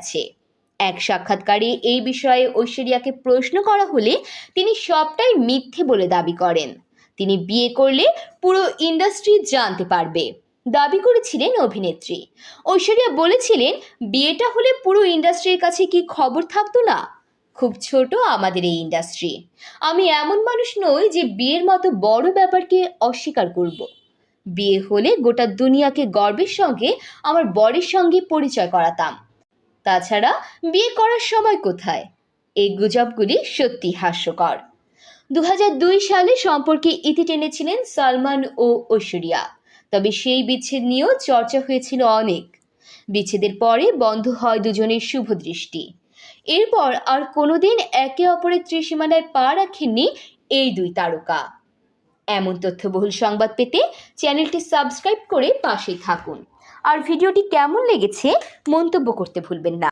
আছে। এক সাক্ষাৎকারে এই বিষয়ে ঐশ্বরিয়াকে প্রশ্ন করা হলে তিনি সবটাই মিথ্যে বলে দাবি করেন। তিনি বিয়ে করলে পুরো ইন্ডাস্ট্রি জানতে পারবে দাবি করেছিলেন অভিনেত্রী। ঐশ্বরিয়া বলেছিলেন, বিয়েটা হলে পুরো ইন্ডাস্ট্রির কাছে কি খবর থাকতো না? খুব ছোট আমাদের এই ইন্ডাস্ট্রি। আমি এমন মানুষ নই যে বিয়ের মতো বড় ব্যাপারকে অস্বীকার করব। বিয়ে হলে গোটা দুনিয়াকে গর্বের সঙ্গে আমার বরের সঙ্গে পরিচয় করাতাম। তাছাড়া বিয়ে করার সময় কোথায়? এই গুজবগুলি সত্যি হাস্যকর। 2002 সালে সম্পর্কে ইতি টেনেছিলেন সালমান ও ঐশ্বরিয়া, তবে সেই বিচ্ছেদ নিয়েও চর্চা হয়েছিল অনেক। বিচ্ছেদের পরে বন্ধ হয় দুজনের শুভ দৃষ্টি। এরপর আর কোনোদিন একে অপরের ত্রিসীমানায় পা রাখেননি এই দুই তারকা। এমন তথ্যবহুল সংবাদ পেতে চ্যানেলটি সাবস্ক্রাইব করে পাশেই থাকুন। আর ভিডিওটি কেমন লেগেছে মন্তব্য করতে ভুলবেন না।